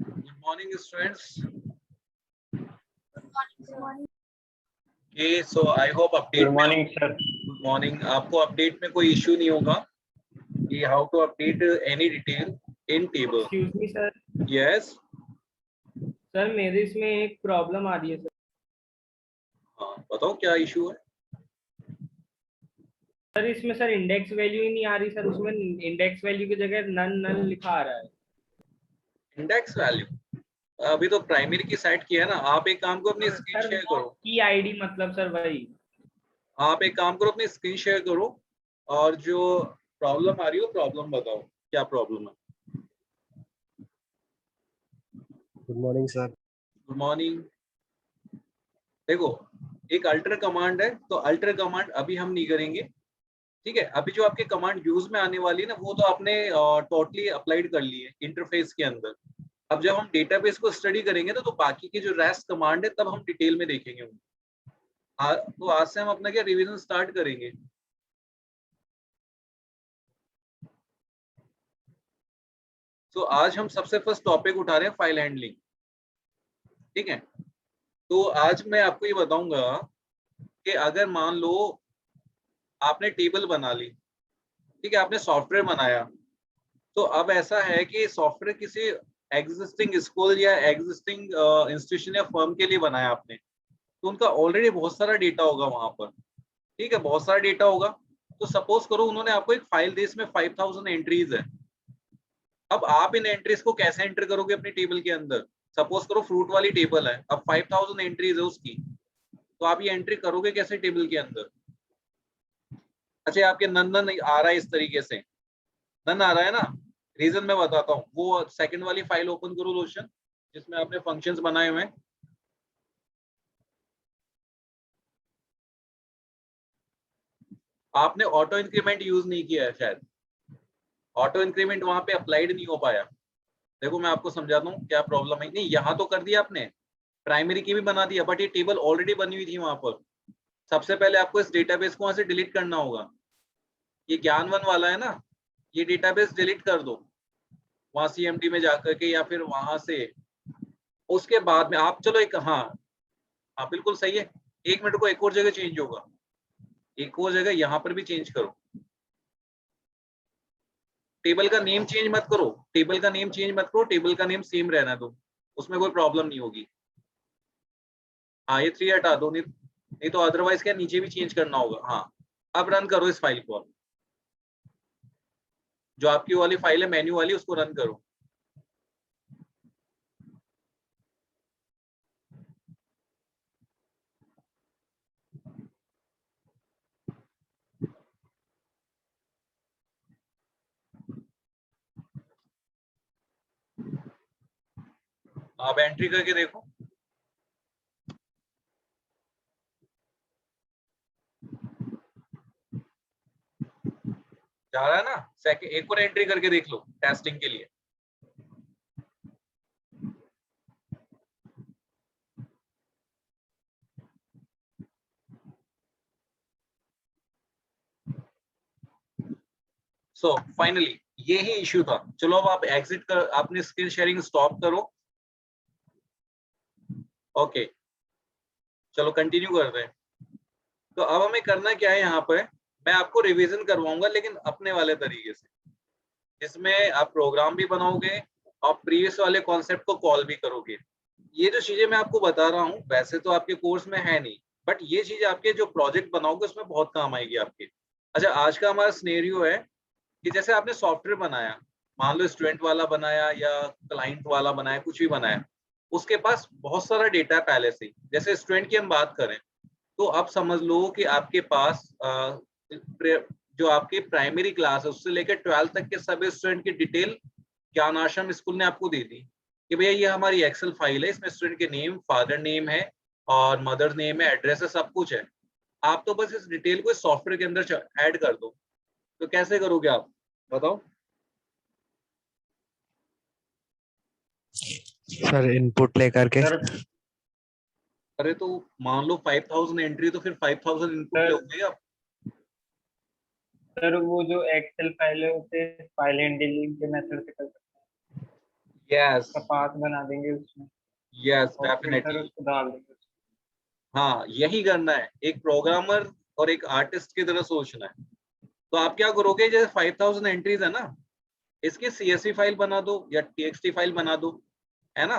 Good morning, students. Okay, so I hope update. Good morning, sir. Good morning. आपको update में कोई issue नहीं होगा कि how to update any detail in table. Excuse me, sir. Yes. Sir मेरे इसमें एक प्रॉब्लम आ रही है सर। हाँ, बताओ क्या इशू है। सर इसमें सर इंडेक्स वैल्यू ही नहीं आ रही सर, उसमें इंडेक्स वैल्यू की जगह नन नन लिखा आ रहा है। इंडेक्स वैल्यू अभी तो प्राइमरी की साइट की है ना। आप एक काम करो, अपनी स्क्रीन शेयर करो। की आईडी मतलब सर वही। आप एक काम करो, अपनी स्क्रीन शेयर करो और जो प्रॉब्लम आ रही हो प्रॉब्लम बताओ, क्या प्रॉब्लम है। Good morning sir. Good morning. देखो, एक अल्टर कमांड है, तो अल्टर कमांड अभी हम नहीं करेंगे, ठीक है। अभी जो आपके कमांड यूज में आने वाली है ना, वो तो आपने टोटली अप्लाइड कर ली है इंटरफेस के अंदर। अब जब हम डेटाबेस को स्टडी करेंगे ना, तो बाकी की जो रेस्ट कमांड है तब हम डिटेल में देखेंगे। तो आज से हम अपना क्या रिवीजन स्टार्ट करेंगे। तो आज हम सबसे फर्स्ट टॉपिक उठा रहे हैं फाइल हैंडलिंग, ठीक है। तो आज मैं आपको ये बताऊंगा कि अगर मान लो आपने टेबल बना ली, ठीक है, आपने सॉफ्टवेयर बनाया, तो अब ऐसा है कि सॉफ्टवेयर किसी एग्जिस्टिंग स्कूल या एग्जिस्टिंग इंस्टीट्यूशन या फर्म के लिए बनाया आपने, तो उनका ऑलरेडी बहुत सारा डेटा होगा वहां पर, ठीक है, बहुत सारा डेटा होगा। तो सपोज करो उन्होंने आपको एक फाइल दी, इसमें 5000 एंट्रीज है। अब आप इन एंट्रीज को कैसे एंटर करोगे अपनी टेबल के अंदर। सपोज करो फ्रूट वाली टेबल है, अब 5000 एंट्रीज है उसकी, तो आप ये एंट्री करोगे कैसे टेबल के अंदर। अच्छा, आपके नन आ रहा है इस तरीके से, नन आ रहा है ना। रीजन मैं बताता हूँ। वो सेकंड वाली फाइल ओपन करो लोशन, जिसमें आपने फंक्शंस बनाए हुए हैं। आपने ऑटो इंक्रीमेंट यूज नहीं किया है शायद, ऑटो इंक्रीमेंट वहां पे अप्लाइड नहीं हो पाया। देखो मैं आपको समझाता हूँ क्या प्रॉब्लम है। नहीं, यहाँ तो कर दिया आपने, प्राइमरी की भी बना दिया, बट ये टेबल ऑलरेडी बनी हुई थी वहां पर। सबसे पहले आपको इस डेटाबेस को वहां से डिलीट करना होगा। ये ज्ञानवन वाला है ना, ये डेटाबेस डिलीट कर दो वहां सीएमडी में जाकर के, या फिर वहां से उसके बाद में आप चलो एक, हाँ हाँ बिल्कुल सही है। एक मिनट को, एक और जगह चेंज होगा, एक और जगह यहाँ पर भी चेंज करो। टेबल का नेम चेंज मत करो, टेबल का नेम चेंज मत करो, टेबल का नेम सेम रहना दो, उसमें कोई प्रॉब्लम नहीं होगी। हाँ, ये 3 हटा दो, नहीं तो अदरवाइज क्या नीचे भी चेंज करना होगा। हाँ, अब रन करो इस फाइल को, जो आपकी वाली फाइल है मेन्यू वाली, उसको रन करो। आप एंट्री करके देखो, जा रहा है ना। सेकंड एक और एंट्री करके देख लो टेस्टिंग के लिए। सो फाइनली ये ही इश्यू था। चलो अब आप एग्जिट कर, आपने स्क्रीन शेयरिंग स्टॉप करो। ओके, चलो कंटिन्यू कर रहे हैं। तो अब हमें करना क्या है यहाँ पर, मैं आपको रिवीजन करवाऊंगा लेकिन अपने वाले तरीके से, जिसमें आप प्रोग्राम भी बनाओगे और प्रीवियस वाले कॉन्सेप्ट को कॉल भी करोगे। ये जो चीजें मैं आपको बता रहा हूँ वैसे तो आपके कोर्स में है नहीं, बट ये चीज आपके जो प्रोजेक्ट बनाओगे उसमें बहुत काम आएगी आपके। अच्छा, आज का हमारा सिनेरियो है कि जैसे आपने सॉफ्टवेयर बनाया, मान लो स्टूडेंट वाला बनाया या क्लाइंट वाला बनाया, कुछ भी बनाया, उसके पास बहुत सारा डेटा है पहले से ही। जैसे स्टूडेंट की हम बात करें, तो आप समझ लो कि आपके पास जो आपकी प्राइमरी क्लास है उससे लेकर 12th तक के सभी स्टूडेंट की डिटेल ज्ञान आश्रम स्कूल ने आपको दे दी कि भैया ये हमारी एक्सेल फाइल है, इसमें स्टूडेंट के नेम, फादर नेम है और मदर नेम है, एड्रेस है, सब कुछ है। आप तो बस इस डिटेल को सॉफ्टवेयर के अंदर ऐड कर दो। तो कैसे करोगे आप बताओ। सर इनपुट लेकर के। सर अरे तो मान लो 5000 एंट्री, तो फिर 5000 इनपुट लोगे आप। सर वो जो एक्सेल फाइल है उसे फाइल हैंडलिंग के मेथड से कर सकते यस पाथ बना देंगे उसमें यस और फिल्टर डेफिनेटली। उसको डाल देंगे। हाँ यही करना है, एक प्रोग्रामर और एक आर्टिस्ट की तरह सोचना है। तो आप क्या करोगे, जैसे 5000 एंट्रीज है ना, इसकी CSV फाइल बना दो या TXT फाइल बना दो, है ना।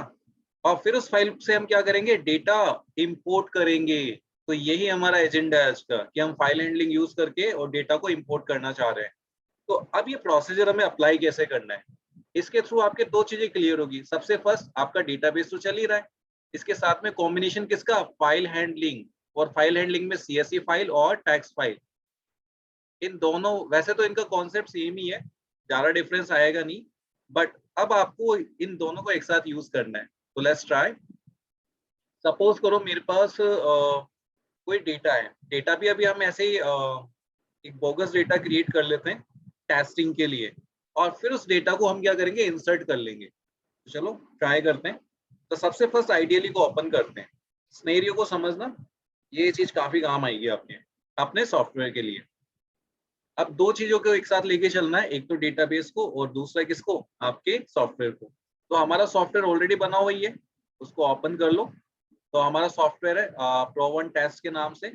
और फिर उस फाइल से हम क्या करेंगे, डेटा इंपोर्ट करेंगे। तो यही हमारा एजेंडा है आज का, कि हम फाइल हैंडलिंग यूज करके और डेटा को इंपोर्ट करना चाह रहे हैं। तो अब ये प्रोसीजर हमें अप्लाई कैसे करना है, इसके थ्रू आपके दो चीजें क्लियर होगी। सबसे फर्स्ट, आपका डेटाबेस तो चल ही रहा है, इसके साथ में कॉम्बिनेशन किसका, फाइल हैंडलिंग। और फाइल हैंडलिंग में CSV फाइल और टेक्स्ट फाइल, इन दोनों, वैसे तो इनका कॉन्सेप्ट सेम ही है, ज्यादा डिफरेंस आएगा नहीं, बट अब आपको इन दोनों को एक साथ यूज करना है। तो लेट्स ट्राई। सपोज करो मेरे पास कोई डेटा है, डेटा भी अभी हम ऐसे ही एक बोगस डेटा क्रिएट कर लेते हैं टेस्टिंग के लिए, और फिर उस डेटा को हम क्या करेंगे, इंसर्ट कर लेंगे। तो चलो ट्राई करते हैं। तो सबसे फर्स्ट आइडियली को ओपन करते हैं। स्नेरियो को समझना, ये चीज काफी काम आएगी आपके अपने सॉफ्टवेयर के लिए। अब दो चीजों को एक साथ लेके चलना है, एक तो डेटाबेस को और दूसरा किसको, आपके सॉफ्टवेयर को। तो हमारा सॉफ्टवेयर ऑलरेडी बना हुआ ही है, उसको ओपन कर लो। तो हमारा सॉफ्टवेयर है Pro1 टेस्ट के नाम से,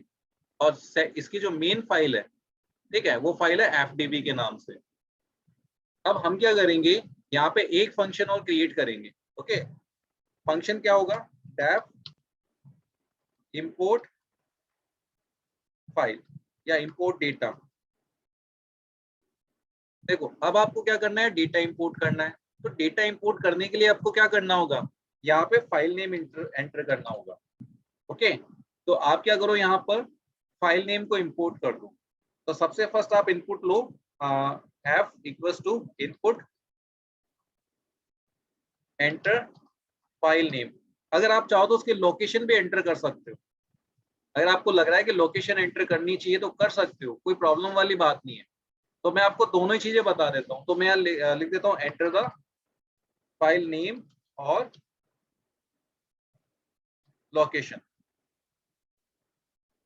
और इसकी जो मेन फाइल है, ठीक है, वो फाइल है FDB के नाम से। अब हम क्या करेंगे, यहाँ पे एक फंक्शन और क्रिएट करेंगे। ओके, फंक्शन क्या होगा, डेफ इंपोर्ट फाइल या इंपोर्ट डेटा। देखो अब आपको क्या करना है, डेटा इंपोर्ट करना है। तो डेटा इंपोर्ट करने के लिए आपको क्या करना होगा, यहाँ पे फाइल नेम एंटर करना होगा। ओके, तो आप क्या करो, यहाँ पर फाइल नेम को इंपोर्ट कर दो। तो सबसे फर्स्ट आप इनपुट लो, f equals to input enter file name. अगर आप चाहो तो उसके लोकेशन भी एंटर कर सकते हो। अगर आपको लग रहा है कि लोकेशन एंटर करनी चाहिए तो कर सकते हो, कोई प्रॉब्लम वाली बात नहीं है। तो मैं आपको दोनों ही चीजें बता देता हूँ। तो मैं लिख देता हूँ एंटर द फाइल नेम और लोकेशन।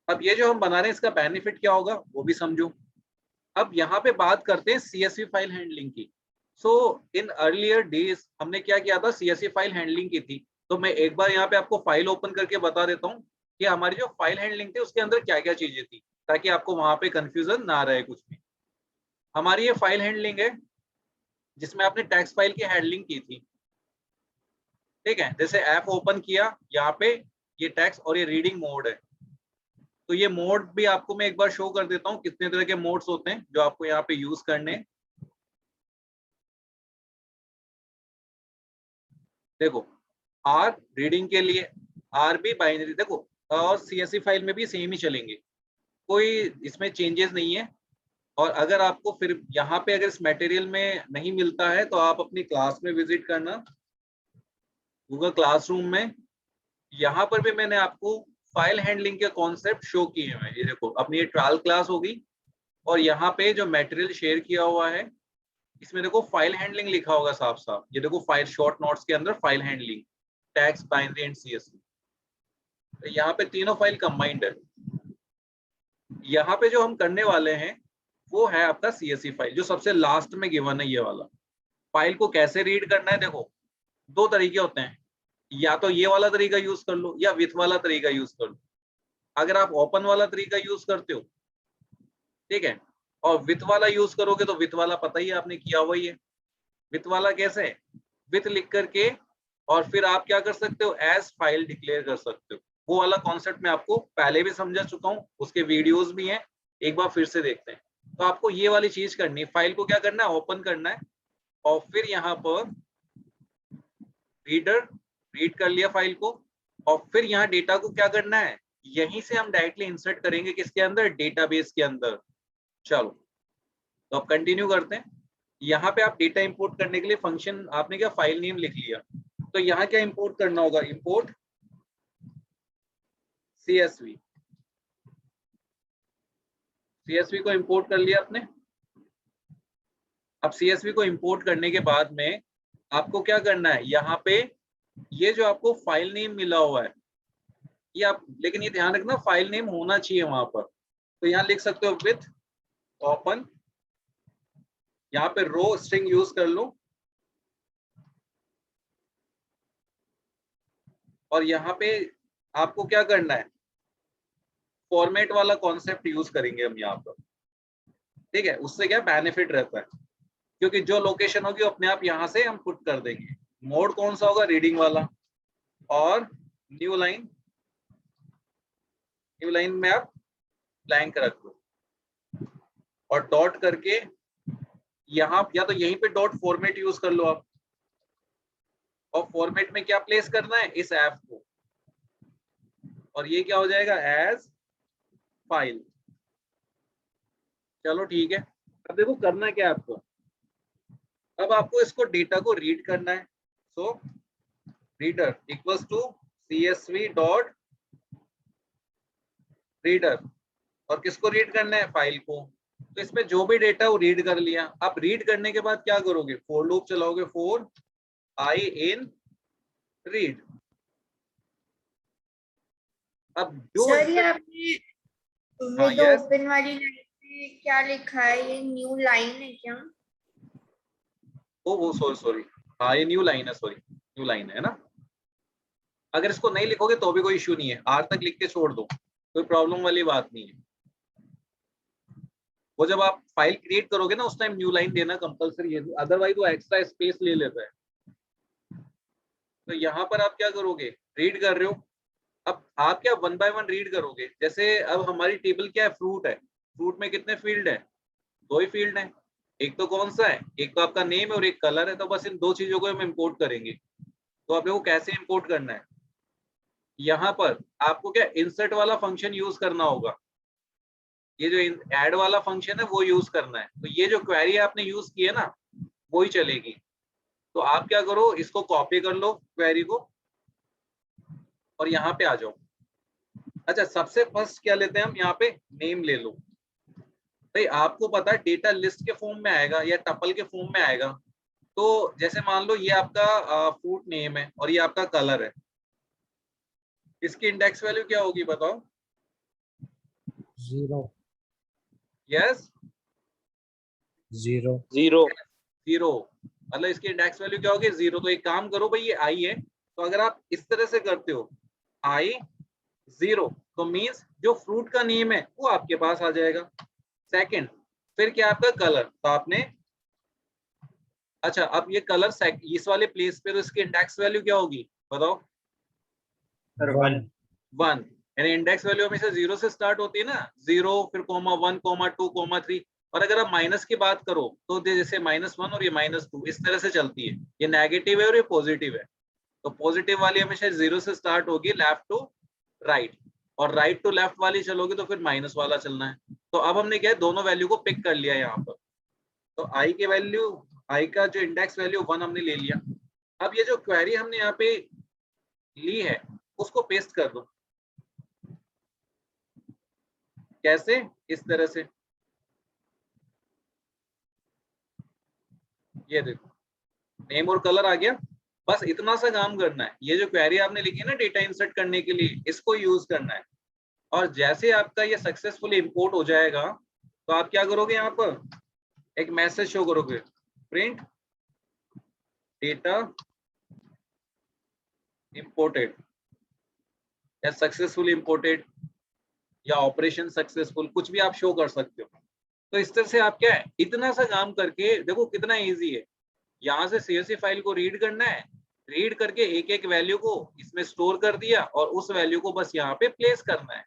अब ये जो हम बना रहे हैं, इसका बेनिफिट क्या होगा वो भी समझो। अब यहाँ पे बात करते हैं CSV फाइल हैंडलिंग की। सो इन अर्लियर डेज हमने क्या किया था, CSV फाइल हैंडलिंग की थी। तो मैं एक बार यहाँ पे आपको फाइल ओपन करके बता देता हूँ कि हमारी जो फाइल हैंडलिंग थी उसके अंदर क्या क्या चीजें थी, ताकि आपको वहां पे कंफ्यूजन ना रहे कुछ भी। हमारी ये फाइल हैंडलिंग है जिसमें आपने टेक्स्ट फाइल की हैंडलिंग की थी। ठीक है, जैसे ऐप ओपन किया, यहाँ पे ये टेक्स्ट और ये रीडिंग मोड है। तो ये मोड भी आपको मैं एक बार शो कर देता हूँ, कितने तरह के मोड्स होते हैं जो आपको यहाँ पे यूज करने। देखो, आर रीडिंग के लिए, आर भी बाइनरी, देखो, और CSV फाइल में भी सेम ही चलेंगे, कोई इसमें चेंजेस नहीं है। और अगर आपको फिर यहाँ पे अगर इस मटेरियल में नहीं मिलता है तो आप अपनी क्लास में विजिट करना, गूगल क्लासरूम में। यहाँ पर भी मैंने आपको फाइल हैंडलिंग के कॉन्सेप्ट शो किए हैं। ये देखो, अपनी ये ट्रायल क्लास होगी, और यहाँ पे जो मटेरियल शेयर किया हुआ है, इसमें देखो फाइल हैंडलिंग लिखा होगा साफ साफ। ये देखो, फाइल शॉर्ट नोट्स के अंदर file handling, text, binary and CSV। तो यहाँ पे तीनों फाइल कंबाइंड है। यहाँ पे जो हम करने वाले हैं वो है आपका CSV फाइल, जो सबसे लास्ट में गिवन है। ये वाला फाइल को कैसे रीड करना है, देखो दो तरीके होते हैं, या तो ये वाला तरीका यूज कर लो या विथ वाला तरीका यूज कर लो। अगर आप ओपन वाला तरीका यूज करते हो, ठीक है, और विथ वाला यूज करोगे, तो विथ वाला पता ही है आपने किया हुआ ही है। विथ वाला कैसे, विथ लिख करके, और फिर आप क्या कर सकते हो, एज फाइल डिक्लेयर कर सकते हो। वो वाला कॉन्सेप्ट मैं आपको पहले भी समझा चुका हूँ, उसके वीडियोस भी हैं, एक बार फिर से देखते हैं। तो आपको ये वाली चीज करनी है, फाइल को क्या करना है, ओपन करना है, और फिर यहाँ पर रीडर रीड कर लिया फाइल को, और फिर यहाँ डेटा को क्या करना है, यहीं से हम डायरेक्टली इंसर्ट करेंगे किसके अंदर, डेटाबेस के अंदर। चलो तो अब कंटिन्यू करते हैं। यहाँ पे आप डेटा इंपोर्ट करने के लिए फंक्शन, आपने क्या फाइल नेम लिख लिया, तो यहाँ क्या इंपोर्ट करना होगा, इंपोर्ट CSV। CSV को इंपोर्ट कर लिया आपने। अब CSV को इंपोर्ट करने के बाद में आपको क्या करना है, यहाँ पे ये जो आपको फाइल नेम मिला हुआ है, ये आप, लेकिन ये ध्यान रखना फाइल नेम होना चाहिए वहां पर। तो यहाँ लिख सकते हो विथ ओपन, यहाँ पे रो स्ट्रिंग यूज कर लो, और यहाँ पे आपको क्या करना है, फॉर्मेट वाला कॉन्सेप्ट यूज करेंगे हम यहाँ पर, ठीक है। उससे क्या बेनिफिट रहता है, क्योंकि जो लोकेशन होगी अपने आप यहाँ से हम पुट कर देंगे। मोड कौन सा होगा, रीडिंग वाला, और न्यू लाइन में आप ब्लैंक रख दो और डॉट करके यहाँ, या तो यहीं पे डॉट फॉर्मेट यूज कर लो आप, और फॉर्मेट में क्या प्लेस करना है, इस ऐप को, और ये क्या हो जाएगा, एज फाइल। चलो ठीक है। अब देखो करना क्या है आपको, अब आपको इसको डेटा को रीड करना है। So reader equals to csv dot reader, और किसको रीड करना है, फाइल को। तो इसमें जो भी डेटा वो रीड कर लिया। आप रीड करने के बाद क्या करोगे, फॉर लूप चलाओगे, फॉर आई इन रीड। अब जो सर ये आपने हाँ, विद yes. ओपन वाली लाइन में क्या लिखा है, ये न्यू लाइन है क्या? वो सॉरी, हाँ ये न्यू लाइन है, सॉरी न्यू लाइन है ना। अगर इसको नहीं लिखोगे तो भी कोई इश्यू नहीं है, आर तक लिख के छोड़ दो, कोई प्रॉब्लम वाली बात नहीं है। वो जब आप फाइल क्रिएट करोगे ना, उस टाइम न्यू लाइन देना कंपलसरी है, अदरवाइज वो एक्स्ट्रा स्पेस ले लेता है। तो यहाँ पर आप क्या करोगे, रीड कर रहे हो। अब आप क्या वन बाय वन रीड करोगे, जैसे अब हमारी टेबल क्या है, फ्रूट है। फ्रूट में कितने फील्ड है, 2 ही फील्ड है। एक तो कौन सा है, एक तो आपका नेम है और एक कलर है। तो बस इन 2 चीजों को हम इंपोर्ट करेंगे। तो आप देखो कैसे इंपोर्ट करना है। यहाँ पर आपको क्या इंसर्ट वाला फंक्शन यूज करना होगा, ये जो ऐड वाला फंक्शन है वो यूज करना है। तो ये जो क्वेरी आपने यूज की है ना, वो ही चलेगी। तो आप क्या करो, इसको कॉपी कर लो क्वेरी को, और यहाँ पे आ जाओ। अच्छा, सबसे फर्स्ट क्या लेते हैं हम, यहाँ पे नेम ले लो। भाई आपको पता है डेटा लिस्ट के फॉर्म में आएगा या टपल के फॉर्म में आएगा। तो जैसे मान लो ये आपका फ्रूट नेम है और ये आपका कलर है, इसकी इंडेक्स वैल्यू क्या होगी बताओ? 0 यस, 0 0। मतलब इसकी इंडेक्स वैल्यू क्या होगी, 0। तो एक काम करो भाई, ये आई है, तो अगर आप इस तरह से करते हो आई 0, तो मीन्स जो फ्रूट का नेम है वो आपके पास आ जाएगा। सेकंड, फिर क्या आपका कलर, तो आपने, अच्छा अब ये कलर इस वाले प्लेस पे, तो इसकी इंडेक्स वैल्यू क्या होगी बताओ? 1। यानी इंडेक्स वैल्यू हमेशा 0 से स्टार्ट होती है ना, 0 फिर कोमा 1 कोमा 2 कोमा 3। और अगर आप माइनस की बात करो तो जैसे -1 और ये -2 इस तरह से चलती है। ये नेगेटिव है और ये पॉजिटिव है। तो पॉजिटिव वाली हमेशा 0 से स्टार्ट होगी, लेफ्ट टू राइट, और राइट टू लेफ्ट वाली चलोगी तो फिर माइनस वाला चलना है। तो अब हमने क्या है, दोनों वैल्यू को पिक कर लिया यहाँ पर। तो आई के वैल्यू, आई का जो इंडेक्स वैल्यू 1 हमने ले लिया। अब ये जो क्वेरी हमने यहाँ पे ली है उसको पेस्ट कर दो। कैसे, इस तरह से, ये देखो नेम और कलर आ गया। बस इतना सा काम करना है। ये जो क्वेरी आपने लिखी है ना डेटा इंसर्ट करने के लिए, इसको यूज करना है। और जैसे आपका ये सक्सेसफुली इंपोर्ट हो जाएगा तो आप क्या करोगे, यहाँ पर एक मैसेज शो करोगे, प्रिंट डेटा इंपोर्टेड या सक्सेसफुली इंपोर्टेड या ऑपरेशन सक्सेसफुल, कुछ भी आप शो कर सकते हो। तो इस तरह से आप क्या है, इतना सा काम करके देखो कितना इजी है। यहाँ से CSV फाइल को रीड करना है, रीड करके एक एक वैल्यू को इसमें स्टोर कर दिया और उस वैल्यू को बस यहाँ पे प्लेस करना है,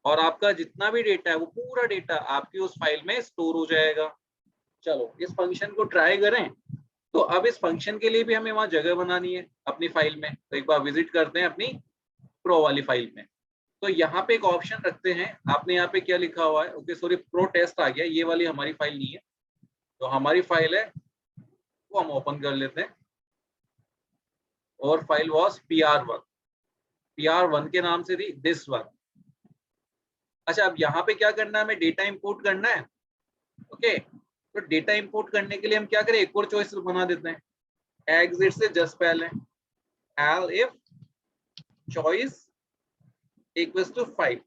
और आपका जितना भी डेटा है वो पूरा डेटा आपकी उस फाइल में स्टोर हो जाएगा। चलो इस फंक्शन को ट्राई करें। तो अब इस फंक्शन के लिए भी हमें वहां जगह बनानी है अपनी फाइल में। तो एक बार विजिट करते हैं अपनी प्रो वाली फाइल में। तो यहाँ पे एक ऑप्शन रखते हैं, आपने यहाँ पे क्या लिखा हुआ है, ओके सॉरी प्रो टेस्ट आ गया, ये वाली हमारी फाइल नहीं है। तो हमारी फाइल है वो हम ओपन कर लेते हैं, और फाइल वॉज PR1 के नाम से थी, दिस वन। अच्छा अब यहाँ पे क्या करना है, हमें डेटा इंपोर्ट करना है। ओके, तो डेटा इंपोर्ट करने के लिए हम क्या करें, एक और चॉइस बना देते हैं, एग्जिट से जस्ट पहले elif choice equals to 5।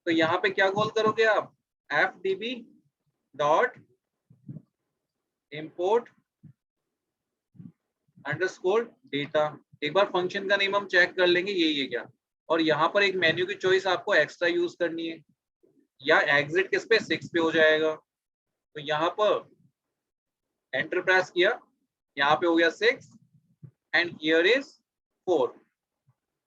तो यहाँ पे क्या कॉल करोगे आप, fdb dot import underscore data एक बार फंक्शन का नेम हम चेक कर लेंगे यही है क्या, और यहाँ पर एक मेन्यू की चॉइस आपको एक्स्ट्रा यूज करनी है, या एग्जिट किस पे 6 पे हो जाएगा। तो यहाँ पर एंटर प्रेस किया, यहाँ पे हो गया 6 एंड हियर इज 4।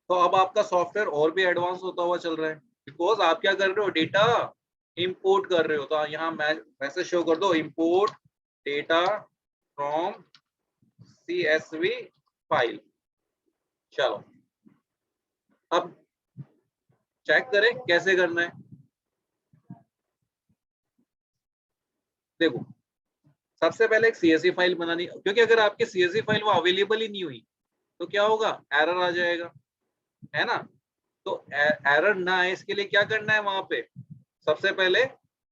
तो अब आपका सॉफ्टवेयर और भी एडवांस होता हुआ चल रहा है, बिकॉज आप क्या कर रहे हो, डेटा इंपोर्ट कर रहे हो। तो यहाँ मैसेज शो कर दो, import data from CSV file. चलो अब चेक करें कैसे करना है। देखो सबसे पहले एक CSV फाइल बनानी, क्योंकि अगर आपकी CSV फाइल वो अवेलेबल ही नहीं हुई तो क्या होगा, एरर आ जाएगा, है ना। तो एरर ना आए इसके लिए क्या करना है, वहां पे सबसे पहले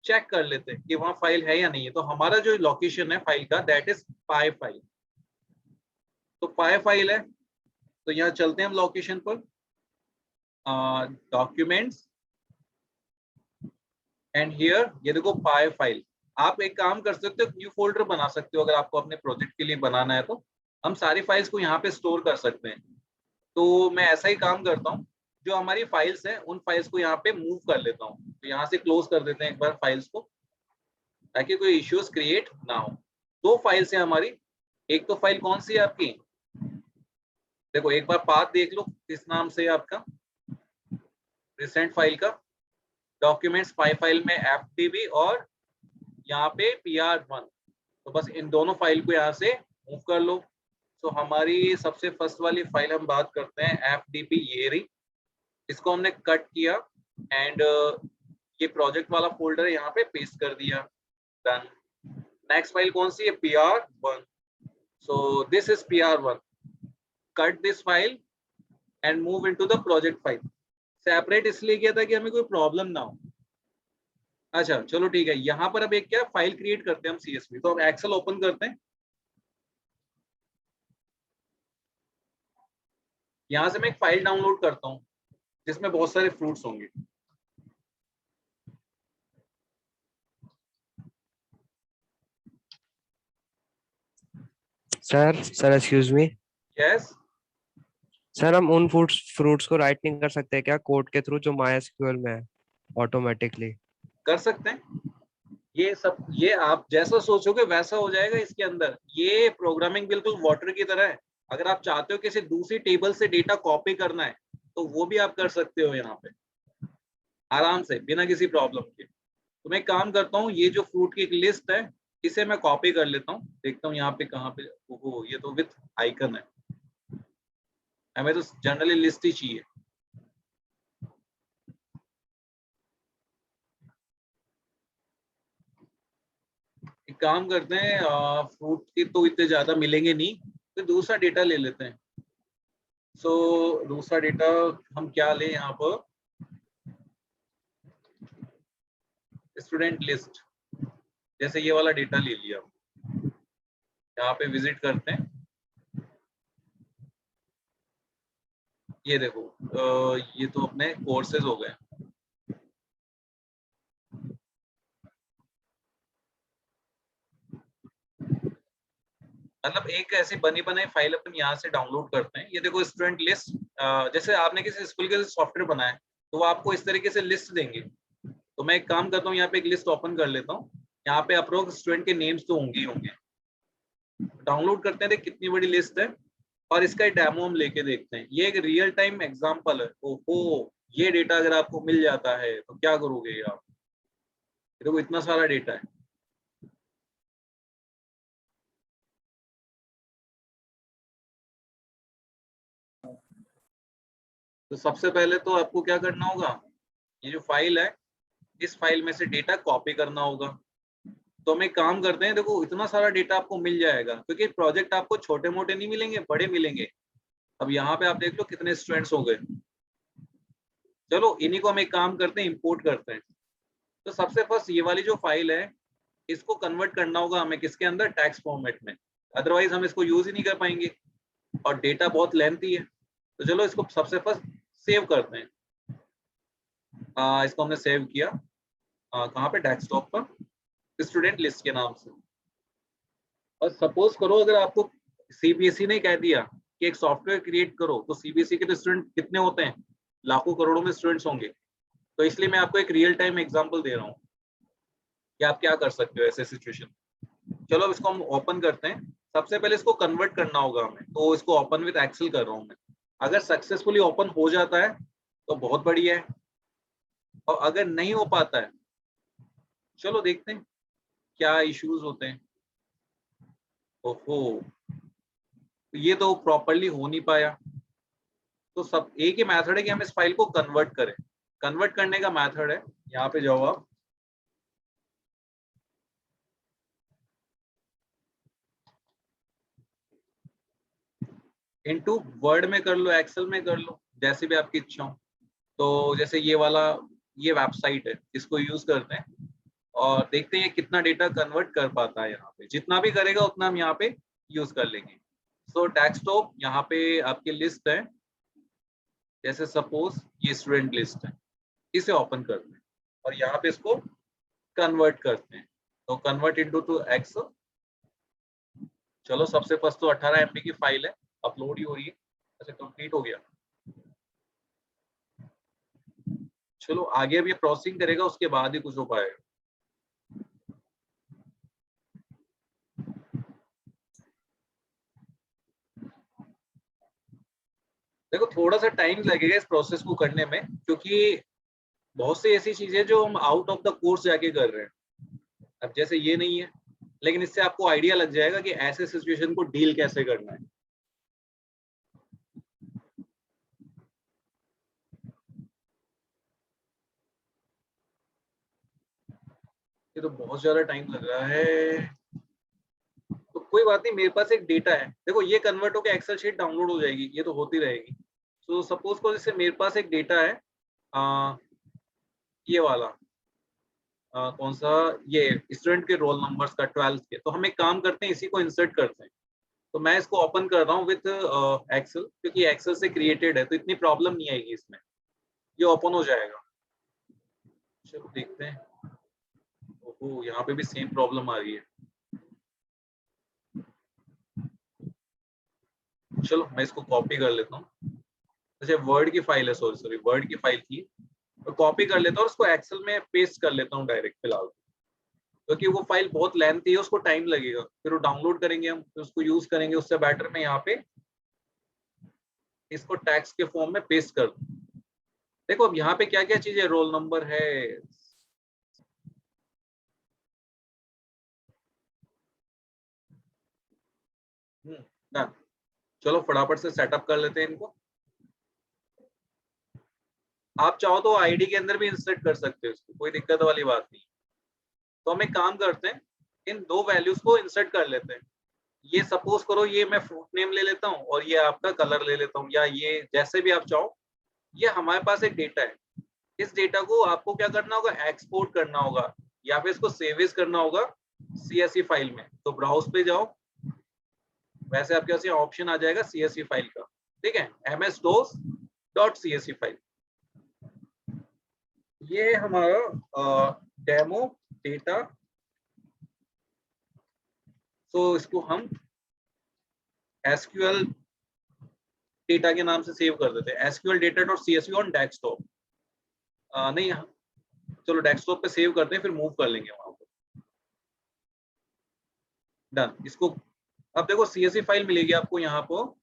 चेक कर लेते हैं कि वहां फाइल है या नहीं है। तो हमारा जो लोकेशन है फाइल का, दैट इज पाई फाइल। तो पाई फाइल है, तो यहाँ चलते हैं हम लोकेशन पर, डॉक्यूमेंट्स एंड हियर ये देखो पाई फाइल। आप एक काम कर सकते हो, न्यू फोल्डर बना सकते हो अगर आपको अपने प्रोजेक्ट के लिए बनाना है, तो हम सारी फाइल्स को यहाँ पे स्टोर कर सकते हैं। तो मैं ऐसा ही काम करता हूँ, जो हमारी फाइल्स हैं उन फाइल्स को यहाँ पे मूव कर लेता हूँ। तो यहाँ से क्लोज कर देते हैं एक बार फाइल्स को, ताकि कोई इश्यूज क्रिएट ना हो। दो फाइल्स हैं हमारी, एक तो फाइल कौन सी है आपकी, देखो एक बार पाथ देख लो किस नाम से है आपका, रिसेंट फाइल का डॉक्यूमेंट्स पाई फाइल में FTP और यहाँ पे PR1। तो बस इन दोनों फाइल को यहाँ से मूव कर लो। तो हमारी सबसे फर्स्ट वाली फाइल हम बात करते हैं FTP, ये रही, इसको हमने कट किया एंड ये प्रोजेक्ट वाला फोल्डर यहाँ पे पेस्ट कर दिया, डन। नेक्स्ट फाइल कौन सी है, PR1। So this is PR1, cut this file and move into the project file. Separate इसलिए किया था कि हमें कोई प्रॉब्लम ना हो। अच्छा चलो ठीक है, यहाँ पर अब एक क्या फाइल क्रिएट करते हैं हम CSV। तो अब एक्सेल ओपन करते हैं, यहाँ से मैं एक फाइल डाउनलोड करता हूँ जिसमें बहुत सारे फ्रूट्स होंगे। Sir excuse me. Yes, sir हम उन फ्रूट्स को राइट नहीं कर सकते क्या कोड के थ्रू, जो MySQL में है ऑटोमेटिकली? कर सकते हैं। ये सब, ये आप जैसा सोचोगे वैसा हो जाएगा इसके अंदर। ये प्रोग्रामिंग बिल्कुल वाटर की तरह है। अगर आप चाहते हो किसी दूसरी टेबल से डेटा कॉपी करना है तो वो भी आप कर सकते हो यहाँ पे आराम से, बिना किसी प्रॉब्लम के। तो मैं काम करता हूँ, ये जो फ्रूट की एक लिस्ट है इसे मैं कॉपी कर लेता हूँ, देखता हूँ यहाँ पे कहाँ पे। ओहो, ये तो विथ आइकन है, हमें तो जनरली लिस्ट ही चाहिए। एक काम करते हैं, फ्रूट के तो इतने ज्यादा मिलेंगे नहीं, तो दूसरा डेटा ले लेते हैं। सो दूसरा डेटा हम क्या लें, यहाँ पर स्टूडेंट लिस्ट, जैसे ये वाला डेटा ले लिया। यहाँ पे विजिट करते हैं, ये देखो ये तो अपने कोर्सेज हो गए। मतलब एक ऐसी बनी बनाई फाइल अपन यहाँ से डाउनलोड करते हैं। ये देखो स्टूडेंट लिस्ट, जैसे आपने किसी स्कूल के सॉफ्टवेयर बनाया है तो वो आपको इस तरीके से लिस्ट देंगे। तो मैं एक काम करता हूँ, यहाँ पे एक लिस्ट ओपन कर लेता हूँ। यहाँ पे अप्रोक्स स्टूडेंट के नेम्स तो होंगे ही होंगे। डाउनलोड करते हैं, कितनी बड़ी लिस्ट है, और इसका डेमो हम लेके देखते हैं। ये एक रियल टाइम एग्जांपल है। ओहो, ये डेटा अगर आपको मिल जाता है तो क्या करोगे आप, देखो इतना सारा डेटा है। तो सबसे पहले तो आपको क्या करना होगा, ये जो फाइल है इस फाइल में से डेटा कॉपी करना होगा। तो हम एक काम करते हैं, देखो इतना सारा डेटा आपको मिल जाएगा, क्योंकि प्रोजेक्ट आपको छोटे मोटे नहीं मिलेंगे, बड़े मिलेंगे। अब यहाँ पे आप देख लो कितने स्टूडेंट्स हो गए। चलो इन्हीं को हम एक काम करते हैं, इंपोर्ट करते हैं। तो सबसे फर्स्ट ये वाली जो फाइल है इसको कन्वर्ट करना होगा हमें किसके अंदर, टेक्स्ट फॉर्मेट में, अदरवाइज हम इसको यूज ही नहीं कर पाएंगे और डेटा बहुत लेंथी है। तो चलो इसको सबसे फर्स्ट सेव करते हैं। इसको हमने सेव किया, कहाँ पे, डेस्कटॉप पर, स्टूडेंट लिस्ट के नाम से। और सपोज करो अगर आपको CBSE ने कह दिया कि एक सॉफ्टवेयर क्रिएट करो, तो सीबीएसई के तो स्टूडेंट कितने होते हैं, लाखों करोड़ों में स्टूडेंट्स होंगे। तो इसलिए मैं आपको एक रियल टाइम एग्जांपल दे रहा हूँ कि आप क्या कर सकते हो ऐसे सिचुएशन। चलो अब इसको हम ओपन करते हैं। सबसे पहले इसको कन्वर्ट करना होगा हमें, तो इसको ओपन विद एक्सेल कर रहा हूँ मैं। अगर सक्सेसफुली ओपन हो जाता है तो बहुत बढ़िया है, और अगर नहीं हो पाता है, चलो देखते हैं क्या इश्यूज होते हैं। ओहो, ये तो प्रॉपरली हो नहीं पाया। तो सब एक ही मेथड है कि हम इस फाइल को कन्वर्ट करें। कन्वर्ट करने का मेथड है, यहाँ पे जाओ आप, इनटू वर्ड में कर लो, एक्सेल में कर लो, जैसे भी आपकी इच्छा हो। तो जैसे ये वाला, ये वेबसाइट है, इसको यूज करते हैं और देखते हैं कितना डेटा कन्वर्ट कर पाता है। यहाँ पे जितना भी करेगा उतना हम यहाँ पे यूज कर लेंगे। सो डेस्कटॉप, यहाँ पे आपकी लिस्ट है, जैसे सपोज ये स्टूडेंट लिस्ट है, इसे ओपन करते हैं और यहाँ पे इसको कन्वर्ट करते हैं। तो कन्वर्ट इनटू टू एक्सेल। चलो सबसे फर्स्ट तो 18 MB की फाइल है, अपलोड ही हो रही है। अच्छा, कंप्लीट हो गया। चलो आगे अब ये प्रोसेसिंग करेगा, उसके बाद ही कुछ हो पाएगा। देखो थोड़ा सा टाइम लगेगा इस प्रोसेस को करने में, क्योंकि बहुत सी ऐसी चीजें जो हम आउट ऑफ द कोर्स जाके कर रहे हैं। अब जैसे ये नहीं है, लेकिन इससे आपको आइडिया लग जाएगा कि ऐसे सिचुएशन को डील कैसे करना है। ये तो बहुत ज्यादा टाइम लग रहा है, तो कोई बात नहीं, मेरे पास एक डेटा है। देखो ये कन्वर्ट होकर एक्सेल शीट डाउनलोड हो जाएगी, ये तो होती रहेगी। तो सपोज को जैसे मेरे पास एक डेटा है, ये वाला कौन सा, ये स्टूडेंट के रोल नंबर्स का 12th के। तो हम एक काम करते हैं, इसी को इंसर्ट करते हैं। तो मैं इसको ओपन कर रहा हूँ विथ एक्सेल, क्योंकि एक्सेल से क्रिएटेड है तो इतनी प्रॉब्लम नहीं आएगी इसमें, ये ओपन हो जाएगा। चलो देखते हैं। ओहो, यहाँ पे भी सेम प्रॉब्लम आ रही है। चलो मैं इसको कॉपी कर लेता हूँ। अच्छा, वर्ड की फाइल है, सॉरी वर्ड की फाइल थी, तो कॉपी कर लेता हूँ और उसको एक्सेल में पेस्ट कर लेता हूँ डायरेक्ट फिलहाल, क्योंकि वो फाइल बहुत लेंथी है, उसको टाइम लगेगा, फिर वो डाउनलोड करेंगे हम, फिर उसको यूज करेंगे। उससे बेटर मैं यहाँ पे इसको टेक्स्ट के फॉर्म में पेस्ट कर दूं। देखो अब यहाँ पे क्या क्या चीजें, रोल नंबर है, डन। चलो फटाफट से सेटअप कर लेते हैं इनको। आप चाहो तो आईडी के अंदर भी इंसर्ट कर सकते हो इसको, कोई दिक्कत वाली बात नहीं। तो हम एक काम करते हैं, इन दो वैल्यूज को इंसर्ट कर लेते हैं। ये सपोज करो, ये मैं फ्रूट नेम ले लेता हूँ और ये आपका कलर ले लेता हूँ, या ये जैसे भी आप चाहो। ये हमारे पास एक डेटा है, इस डेटा को आपको क्या करना होगा, एक्सपोर्ट करना होगा, या फिर इसको सेव करना होगा CSV फाइल में। तो ब्राउज पे जाओ, वैसे आपके पास ये ऑप्शन आ जाएगा CSV फाइल का, ठीक है, MS-DOS.CSV फाइल। ये हमारा डेमो डेटा, तो इसको हम SQL डेटा के नाम से सेव कर देते हैं, SQL data.csv ऑन डेस्कटॉप। नहीं, चलो डेस्कटॉप पे सेव करते हैं, फिर मूव कर लेंगे वहां पर। डन। इसको अब देखो CSV फाइल मिलेगी आपको यहाँ पर,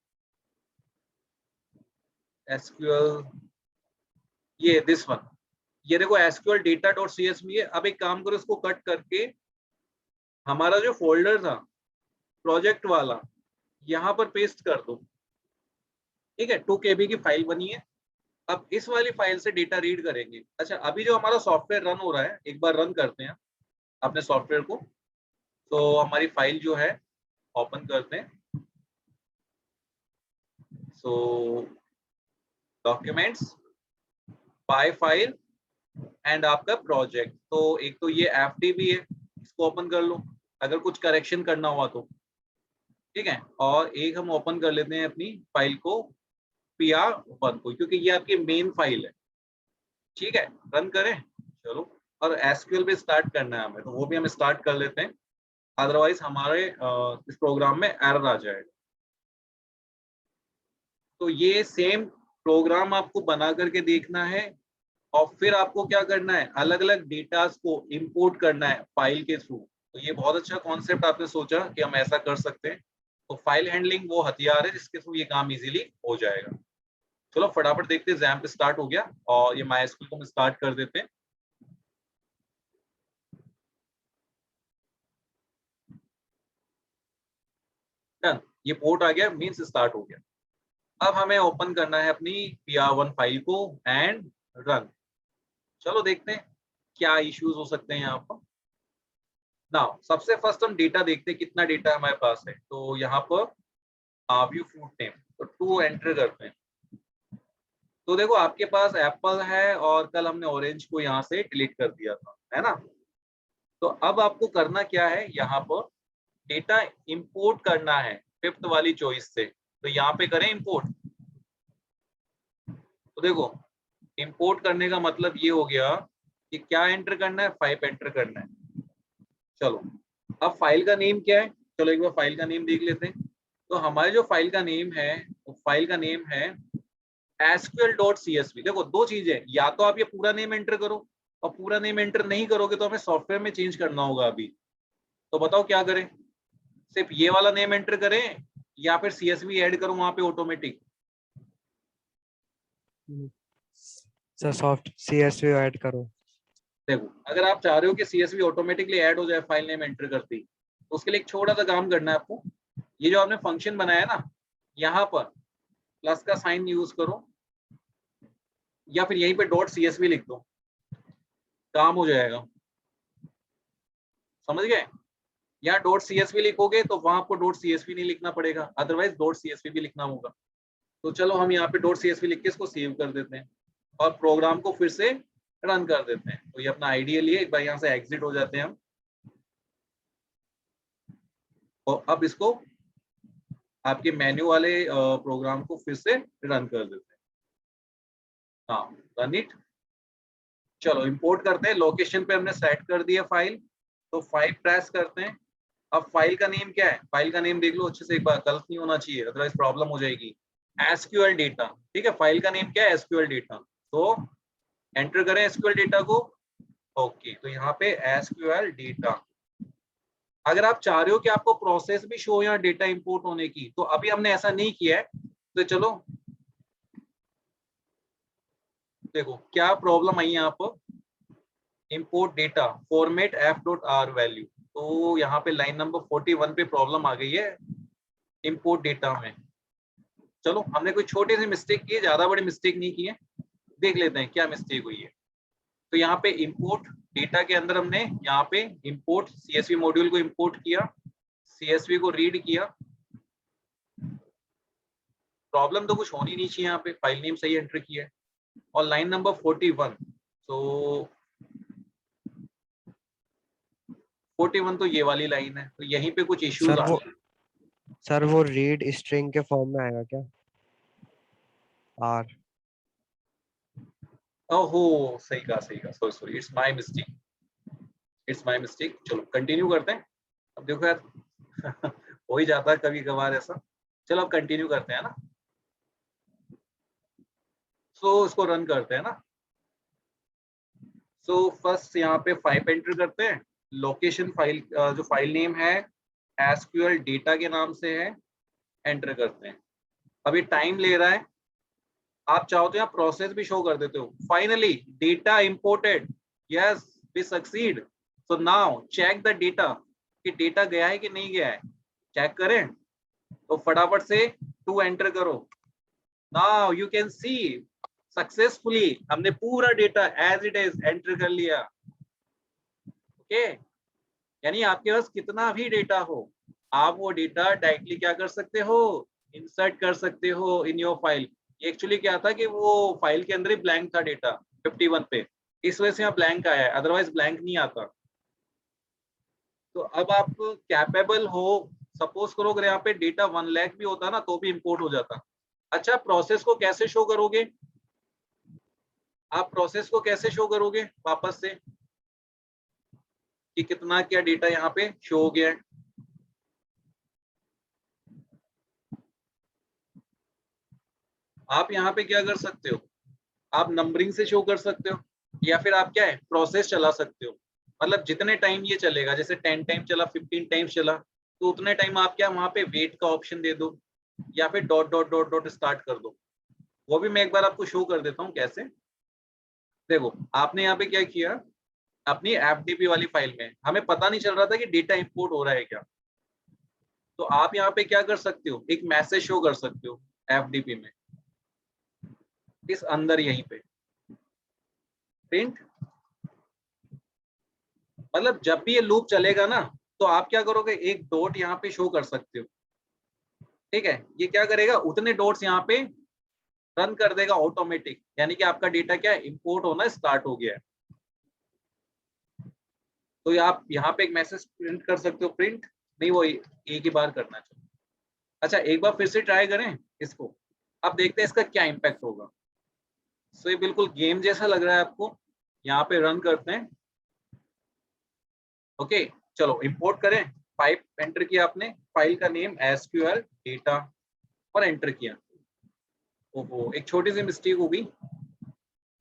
SQL, ये दिस वन, ये देखो SQL data.csv है। अब एक काम करो, इसको कट करके हमारा जो फोल्डर था प्रोजेक्ट वाला, यहाँ पर पेस्ट कर दो, ठीक है। 2 KB की फाइल बनी है। अब इस वाली फाइल से डेटा रीड करेंगे। अच्छा, अभी जो हमारा सॉफ्टवेयर रन हो रहा है, एक बार रन करते हैं अपने सॉफ्टवेयर को। तो हमारी फाइल जो है ओपन करते हैं। सो डॉक्यूमेंट्स, बाय फाइल एंड आपका प्रोजेक्ट। तो एक तो ये FDB है, इसको ओपन कर लो अगर कुछ करेक्शन करना हुआ तो, ठीक है। और एक हम ओपन कर लेते हैं अपनी फाइल को, PR1 को, क्योंकि ये आपकी मेन फाइल है, ठीक है। रन करें, चलो। और SQL भी स्टार्ट करना है हमें, तो वो भी हम स्टार्ट कर लेते हैं, अदरवाइज हमारे इस प्रोग्राम में एरर आ जाएगा। तो ये सेम प्रोग्राम आपको बना करके देखना है और फिर आपको क्या करना है, अलग अलग डेटास को इंपोर्ट करना है फाइल के थ्रू। तो ये बहुत अच्छा कॉन्सेप्ट आपने सोचा कि हम ऐसा कर सकते हैं। तो फाइल हैंडलिंग वो हथियार है जिसके थ्रू ये काम इजीली हो जाएगा। चलो फटाफट देखते हैं, XAMPP स्टार्ट हो गया और ये MySQL को हम स्टार्ट कर देते हैं। डन, ये पोर्ट आ गया, मींस स्टार्ट हो गया। अब हमें ओपन करना है अपनी PR1 फाइल को एंड रन। चलो देखते हैं क्या इश्यूज हो सकते हैं यहाँ पर। नाउ सबसे फर्स्ट हम डेटा देखते हैं, कितना डेटा हमारे पास है। तो यहाँ पर व्यू फ्रूट नेम, तो 2 एंटर करते हैं। तो देखो आपके पास एप्पल है और कल हमने ऑरेंज को यहाँ से डिलीट कर दिया था, है ना। तो अब आपको करना क्या है, यहाँ पर डेटा इंपोर्ट करना है 5th वाली चॉइस से। तो यहाँ पे करें इंपोर्ट। तो देखो इंपोर्ट करने का मतलब ये हो गया कि क्या एंटर करना है, 5 एंटर करना है। चलो अब फाइल का नेम क्या है, चलो एक बार फाइल का नेम देख लेते हैं। तो हमारे जो फाइल का नेम है, वो फाइल का नेम है SQL.CSV। देखो दो चीजें, या तो आप ये पूरा नेम एंटर करो, और पूरा नेम एंटर नहीं करोगे तो हमें सॉफ्टवेयर में चेंज करना होगा अभी। तो बताओ क्या करें, सिर्फ ये वाला नेम एंटर करें या फिर CSV ऐड करूं वहां पे automatic. Sir soft CSV add करो। देखो अगर आप चाह रहे हो कि CSV ऑटोमेटिकली ऐड हो जाए फाइल नेम एंटर करते ही, तो उसके लिए एक छोटा सा काम करना है आपको। ये जो आपने फंक्शन बनाया ना, यहाँ पर प्लस का साइन यूज करो या फिर यहीं पे .CSV लिख दो, काम हो जाएगा। समझ गए, यहाँ .CSV लिखोगे तो वहां आपको .CSV नहीं लिखना पड़ेगा, अदरवाइज .CSV भी लिखना होगा। तो चलो हम यहाँ पे .CSV लिख के इसको सेव कर देते हैं और प्रोग्राम को फिर से रन कर देते हैं। तो ये अपना आइडियल है, एक बार यहाँ से एग्जिट हो जाते हैं हम और अब इसको आपके मेन्यू वाले प्रोग्राम को फिर से रन कर देते हैं। हाँ रन इट। चलो इंपोर्ट करते हैं, लोकेशन पे हमने सेट कर दिया फाइल, तो 5 प्रेस करते हैं। अब फाइल का नेम क्या है, फाइल का नेम देख लो अच्छे से एक बार, गलत नहीं होना चाहिए अदरवाइज प्रॉब्लम हो जाएगी। SQL डेटा, ठीक है, फाइल का नेम क्या है, SQL डेटा। तो एंटर करें SQL डेटा को। ओके, तो यहाँ पे SQL डेटा। अगर आप चाह रहे हो कि आपको प्रोसेस भी शो या डेटा इंपोर्ट होने की, तो अभी हमने ऐसा नहीं किया है। तो चलो देखो क्या प्रॉब्लम आई यहाँ पर, import data format f.r value. तो यहाँ पे लाइन नंबर 41 पे प्रॉब्लम आ गई है इंपोर्ट डेटा में। चलो हमने कोई छोटी सी मिस्टेक की है, ज्यादा बड़ी मिस्टेक नहीं की है, देख लेते हैं क्या मिस्टेक हुई है। तो यहाँ पे इंपोर्ट डेटा के अंदर हमने यहाँ पे इंपोर्ट CSV मॉड्यूल को इंपोर्ट किया, CSV को रीड किया। प्रॉब्लम तो कुछ होनी नहीं चाहिए, यहाँ पे फाइल नेम सही एंटर किया है। और लाइन नंबर 41, तो 41 तो ये वाली लाइन है, तो यहीं पे कुछ इश्यूज आ रहे हैं। सर वो रीड स्ट्रिंग के फॉर्म में आएगा क्या, आर। ओहो सही कहा, सही कहा, sorry sorry, it's my mistake, it's my mistake. चलो कंटिन्यू करते हैं। अब देखो यार हो ही जाता है कभी कभार ऐसा। चलो अब कंटिन्यू करते हैं ना। सो इसको रन करते हैं ना। सो फर्स्ट यहाँ पे 5 एंटर करते हैं। लोकेशन फाइल जो फाइल नेम है SQL डेटा के नाम से है, एंटर करते हैं। अभी टाइम ले रहा है, आप चाहो तो यहाँ प्रोसेस भी शो कर देते हो। Finally data imported, yes we succeed. So now check the data कि डेटा गया है कि नहीं गया है, चेक करें। तो फटाफट से 2 एंटर करो। Now you can see successfully हमने पूरा data as it is enter कर लिया। ओके, यानी आपके पास कितना भी डेटा हो, आप वो डेटा डायरेक्टली क्या कर सकते हो, इंसर्ट कर सकते हो इन योर फाइल। एक्चुअली क्या था कि वो फाइल के अंदर ही ब्लैंक था डेटा 51 पे, इस वजह से यहाँ ब्लैंक आया है, अदरवाइज ब्लैंक नहीं आता। तो अब आप कैपेबल हो, सपोज करो अगर यहाँ पे डेटा 1 लाख भी होता ना तो भी इंपोर्ट हो जाता। अच्छा प्रोसेस को कैसे शो करोगे, आप प्रोसेस को कैसे शो करोगे वापस से कि कितना क्या डेटा यहाँ पे शो हो गया है। आप यहाँ पे क्या कर सकते हो, आप नंबरिंग से शो कर सकते हो, या फिर आप क्या है प्रोसेस चला सकते हो। मतलब जितने टाइम ये चलेगा, जैसे 10 टाइम चला, 15 टाइम्स चला, तो उतने टाइम आप क्या वहां पे वेट का ऑप्शन दे दो, या फिर dot dot dot dot start कर दो। वो भी मैं एक बार आपको शो कर देता हूँ कैसे। देखो आपने यहाँ पे क्या किया, अपनी एफडीपी वाली फाइल में हमें पता नहीं चल रहा था कि डेटा इंपोर्ट हो रहा है क्या, तो आप यहाँ पे क्या कर सकते हो, एक मैसेज शो कर सकते हो एफडीपी में, इस अंदर यहीं पे प्रिंट। मतलब जब भी ये लूप चलेगा ना, तो आप क्या करोगे, एक डॉट यहाँ पे शो कर सकते हो, ठीक है। ये क्या करेगा, उतने डॉट्स यहाँ पे रन कर देगा ऑटोमेटिक, यानी कि आपका डेटा क्या इंपोर्ट होना स्टार्ट हो गया है। तो आप यहाँ पे एक मैसेज प्रिंट कर सकते हो, प्रिंट नहीं वो एक ही बार करना चाहिए। अच्छा एक बार फिर से ट्राई करें इसको, अब देखते हैं इसका क्या इम्पैक्ट होगा। सो ये बिल्कुल गेम जैसा लग रहा है आपको, यहाँ पे रन करते हैं। ओके चलो इंपोर्ट करें, पाइप एंटर किया आपने, फाइल का नेम एसक्यूएल डेटा और एंटर किया। ओहो एक छोटी सी मिस्टेक होगी,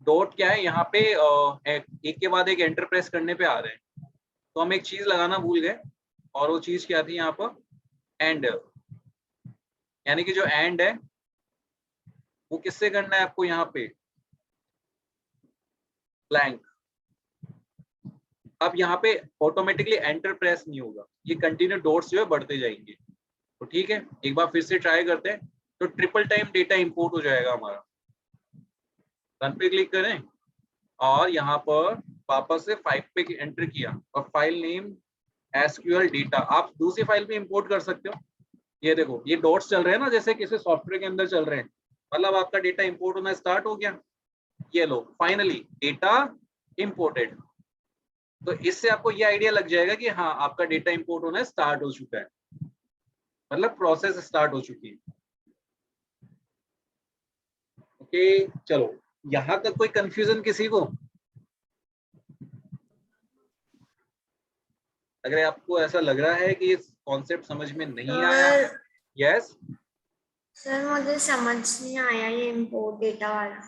डॉट क्या है यहाँ पे एक के बाद एक एंटर प्रेस करने पे आ रहे हैं, तो हम एक चीज लगाना भूल गए, और वो चीज क्या थी यहाँ पर, एंड, यानी कि जो एंड है वो किससे करना है आपको, यहाँ पे ब्लैंक। अब यहाँ पे ऑटोमेटिकली एंटर प्रेस नहीं होगा, ये कंटिन्यू डॉट्स जो है बढ़ते जाएंगे। तो ठीक है एक बार फिर से ट्राई करते हैं, तो ट्रिपल टाइम डेटा इंपोर्ट हो जाएगा हमारा। रन पे क्लिक करें और यहाँ पर वापस से 5 पे एंटर किया और फाइल नेम एसक्यूएल डेटा, आप दूसरी फाइल पे इंपोर्ट कर सकते हो। ये देखो ये डॉट्स चल रहे हैं ना, जैसे किसी सॉफ्टवेयर के अंदर चल रहे हैं, मतलब आपका डेटा इंपोर्ट होना स्टार्ट हो गया। ये लो फाइनली डेटा इंपोर्टेड। तो इससे आपको ये आइडिया लग जाएगा कि हाँ आपका डेटा इंपोर्ट होना स्टार्ट हो चुका है, मतलब प्रोसेस स्टार्ट हो चुकी है। ओके चलो यहां तक कोई कंफ्यूजन किसी को? अगर आपको ऐसा लग रहा है कि इस कॉन्सेप्ट समझ में नहीं आया, यस सर मुझे समझ नहीं आया ये इम्पोर्ट डेटा वाला।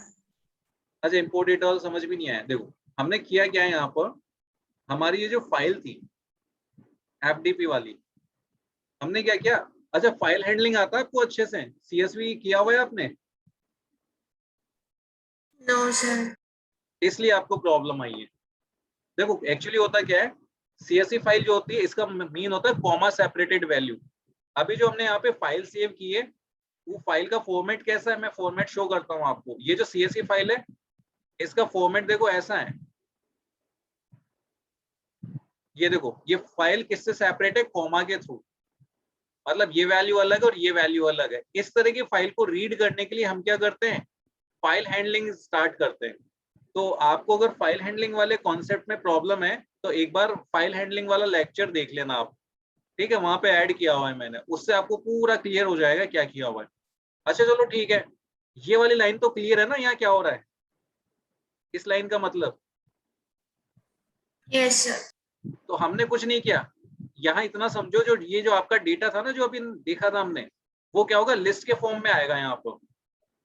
अच्छा इंपोर्ट डेटा वाला समझ भी नहीं आया। देखो हमने किया क्या है, यहाँ पर हमारी ये जो फाइल थी एफडीपी वाली, हमने क्या किया, अच्छा फाइल हैंडलिंग आता है आपको अच्छे से, सीएसवी किया हुआ है आपने? No sir. इसलिए आपको प्रॉब्लम आई है। देखो एक्चुअली होता क्या है, सीएसवी फाइल जो होती है इसका मीन होता है कॉमा सेपरेटेड वैल्यू। अभी जो हमने यहाँ पे फाइल सेव की है, वो फाइल का फॉर्मेट कैसा है, मैं फॉर्मेट शो करता हूँ आपको। ये जो सीएसवी फाइल है इसका फॉर्मेट देखो ऐसा है, ये देखो ये फाइल किससे सेपरेट है, कॉमा के थ्रू, मतलब ये वैल्यू अलग है और ये वैल्यू अलग है। इस तरह की फाइल को रीड करने के लिए हम क्या करते हैं, फाइल हैंडलिंग स्टार्ट करते हैं। तो आपको अगर फाइल हैंडलिंग वाले कॉन्सेप्ट में प्रॉब्लम है तो एक बार फाइल हैंडलिंग वाला लेक्चर देख लेना आप, ठीक है, वहां पे ऐड किया हुआ है मैंने, उससे आपको पूरा क्लियर हो जाएगा क्या किया हुआ है। अच्छा चलो ठीक है, ये वाली लाइन तो क्लियर है ना, यहाँ क्या हो रहा है इस लाइन का मतलब? Yes sir. तो हमने कुछ नहीं किया, यहाँ इतना समझो, जो ये जो आपका डेटा था ना जो अभी देखा था हमने, वो क्या होगा, लिस्ट के फॉर्म में आएगा यहाँ पर,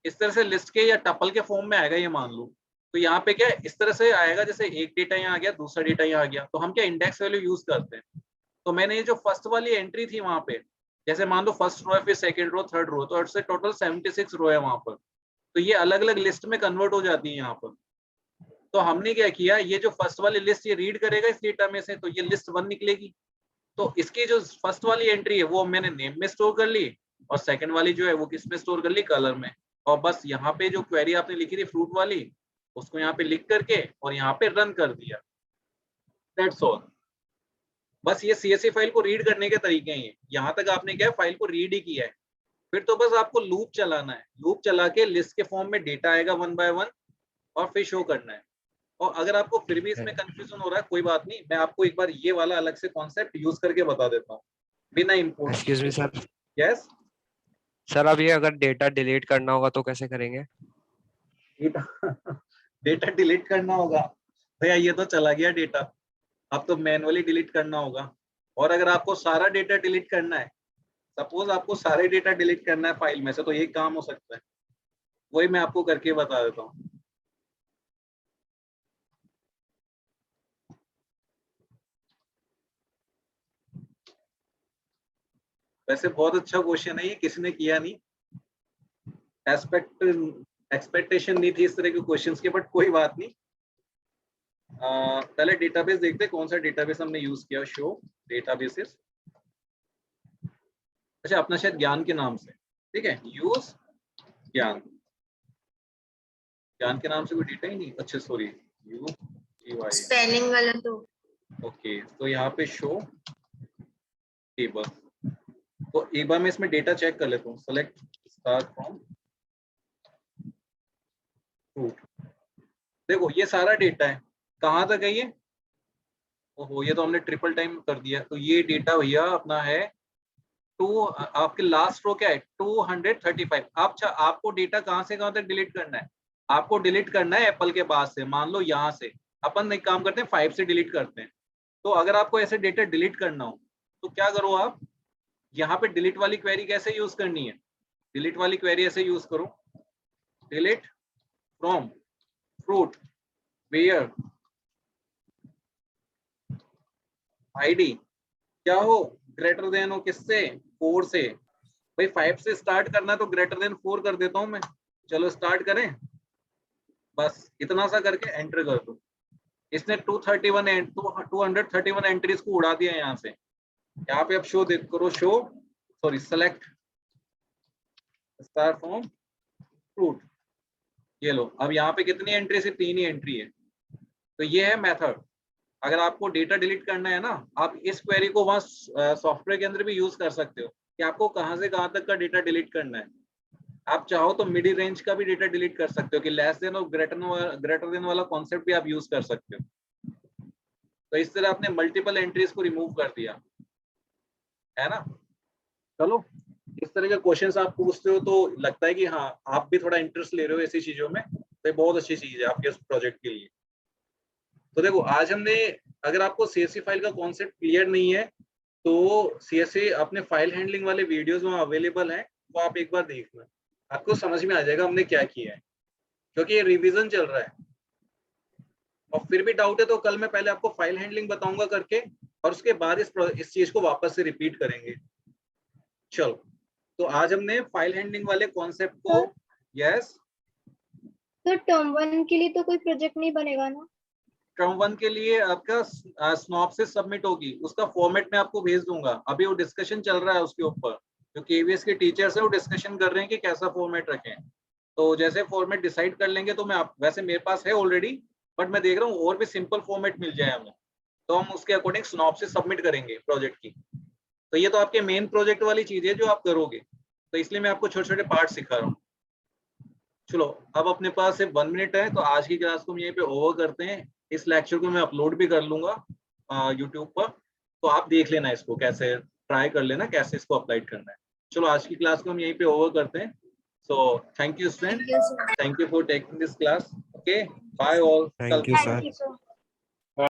इस तरह से लिस्ट के या टपल के फॉर्म में आएगा ये मान लो। तो यहाँ पे क्या है, इस तरह से आएगा, जैसे एक डेटा यहाँ आ गया, दूसरा डेटा यहाँ आ गया, तो हम क्या इंडेक्स वैल्यू यूज करते हैं। तो मैंने ये जो फर्स्ट वाली एंट्री थी वहां पे, जैसे मान लो फर्स्ट रो है, फिर सेकंड रो, थर्ड रो, तो इससे टोटल 76 रो है वहां पर, तो ये अलग अलग लिस्ट में कन्वर्ट हो जाती है यहाँ पर। तो हमने क्या किया, ये जो फर्स्ट वाली लिस्ट ये रीड करेगा इस डेटा में से, तो ये लिस्ट 1 निकलेगी। तो इसकी जो फर्स्ट वाली एंट्री है वो मैंने नेम में स्टोर कर ली, और सेकंड वाली जो है वो किस में स्टोर कर ली, कलर में। और बस यहाँ पे जो क्वेरी आपने लिखी थी फ्रूट वाली, उसको यहाँ पे लिख करके और यहाँ पे रन कर दिया, दैट्स ऑल। बस ये सीएसवी फाइल को रीड करने के तरीके हैं। यहाँ तक आपने क्या है, फाइल को रीड ही किया है, फिर तो बस आपको लूप चलाना है, लूप चला के लिस्ट के फॉर्म में डेटा आएगा 1 बाय 1 और फिर शो करना है। और अगर आपको फिर भी इसमें कंफ्यूजन हो रहा है, कोई बात नहीं, मैं आपको एक बार ये वाला अलग से कॉन्सेप्ट यूज करके बता देता हूँ बिना import. Excuse me sir. Yes sir अब ये अगर डेटा डिलीट करना होगा तो कैसे करेंगे? डेटा डिलीट करना होगा भैया, ये तो चला गया डेटा, अब तो मैनुअली डिलीट करना होगा। और अगर आपको सारा डेटा डिलीट करना है, सपोज आपको सारे डेटा डिलीट करना है फाइल में से, तो ये काम हो सकता है। वही मैं आपको करके बता देता हूँ। वैसे बहुत अच्छा क्वेश्चन है ये, किसी ने किया नहीं, एक्सपेक्टेशन नहीं थी इस तरह के क्वेश्चंस के, बट कोई बात नहीं। पहले डेटाबेस देखते हैं, कौन सा डेटाबेस हमने यूज किया। शो डेटाबेसेस, अच्छा अपना शायद ज्ञान के नाम से, ठीक है, यूज ज्ञान, ज्ञान के नाम से कोई डेटा ही नहीं, अच्छा sorry, U G Y, spelling गलत हो। ओके, तो यहाँ पे शो टेबल, तो एक बार मैं इसमें डेटा चेक कर लेता हूँ। सेलेक्ट स्टार फ्रॉम फ्रूट, देखो ये सारा डेटा है, कहाँ तक है ये, ओहो ये तो हमने ट्रिपल टाइम कर दिया। तो ये डेटा भैया अपना है टू, आपके लास्ट रो क्या है 235। आपको डेटा कहाँ से कहाँ तक डिलीट करना है, आपको डिलीट करना है एप्पल के बाद से, मान लो यहाँ से अपन एक काम करते हैं 5 से डिलीट करते हैं। तो अगर आपको ऐसे डेटा डिलीट करना हो तो क्या करो आप, यहाँ पे डिलीट वाली क्वेरी कैसे यूज करनी है, डिलीट वाली क्वेरी ऐसे यूज करो, delete from fruit where ID क्या हो, ग्रेटर देन हो किससे, 4 से। भाई 5 से स्टार्ट करना है तो ग्रेटर देन 4 कर देता हूं मैं। चलो स्टार्ट करें, बस इतना सा करके एंटर कर दो। इसने 231 एंट्रीज को उड़ा दिया यहाँ से। यहाँ पे अब शो देख करो, show sorry select star from fruit, ये लो, अब यहाँ पे कितनी एंट्री, सिर्फ 3 ही एंट्री है। तो ये है मेथड। अगर आपको डेटा डिलीट करना है ना, आप इस क्वेरी को वहां सॉफ्टवेयर के अंदर भी यूज कर सकते हो कि आपको कहां से कहां तक का डेटा डिलीट करना है। आप चाहो तो मिडिल रेंज का भी डेटा डिलीट कर सकते हो कि लेस देन और ग्रेटर देन वाला कॉन्सेप्ट भी आप यूज कर सकते हो। तो इस तरह आपने मल्टीपल एंट्रीज को रिमूव कर दिया है ना। चलो इस तरह के क्वेश्चंस आप पूछते हो तो लगता है कि हाँ आप भी थोड़ा इंटरेस्ट ले रहे हो ऐसी चीजों में, तो बहुत अच्छी चीज है आपके उस प्रोजेक्ट के लिए। तो देखो आज हमने, अगर आपको CSV फाइल का कॉन्सेप्ट क्लियर नहीं है तो CSV अपने फाइल हैंडलिंग वाले वीडियोस वहाँ अवेलेबल हैं, वो आप एक बार देखना, आपको समझ में आ जाएगा हमने क्या किया है, क्योंकि ये रिवीजन चल रहा है। और फिर भी डाउट है तो कल मैं पहले आपको फाइल हैंडलिंग बताऊंगा करके, और उसके बाद इस चीज को वापस से रिपीट करेंगे। चलो तो आज हमने फाइल हैंडलिंग वाले कॉन्सेप्ट को, यस तो टर्म 1 के लिए तो कोई प्रोजेक्ट नहीं बनेगा ना? टर्म 1 के लिए आपका स्नॉप्सिस सबमिट होगी, उसका फॉर्मेट मैं आपको भेज दूंगा। अभी वो डिस्कशन चल रहा है उसके ऊपर, जो KVS के टीचर्स हैं वो डिस्कशन कर रहे हैं कि कैसा फॉर्मेट रखें। तो जैसे फॉर्मेट डिसाइड कर लेंगे तो मैं वैसे मेरे पास है ऑलरेडी, बट मैं देख रहा हूँ और भी सिंपल फॉर्मेट मिल जाए हमें, तो हम उसके अकॉर्डिंग स्नॉप्सिस सबमिट करेंगे प्रोजेक्ट की। तो ये तो आपके मेन प्रोजेक्ट वाली चीज है जो आप करोगे, तो इसलिए मैं आपको छोटे छोटे पार्ट सिखा रहा हूँ। चलो अब अपने पास सिर्फ 1 मिनट है, तो आज की क्लास को हम यहीं पे ओवर करते हैं। इस लेक्चर को मैं अपलोड भी कर लूंगा यूट्यूब पर, तो आप देख लेना इसको, कैसे ट्राई कर लेना कैसे इसको अप्लाई करना है। चलो आज की क्लास को हम यहीं पे ओवर करते हैं। So thank you student, Thank you, sir. Thank you for taking this class, okay bye all. Thank you thank sir. You sir.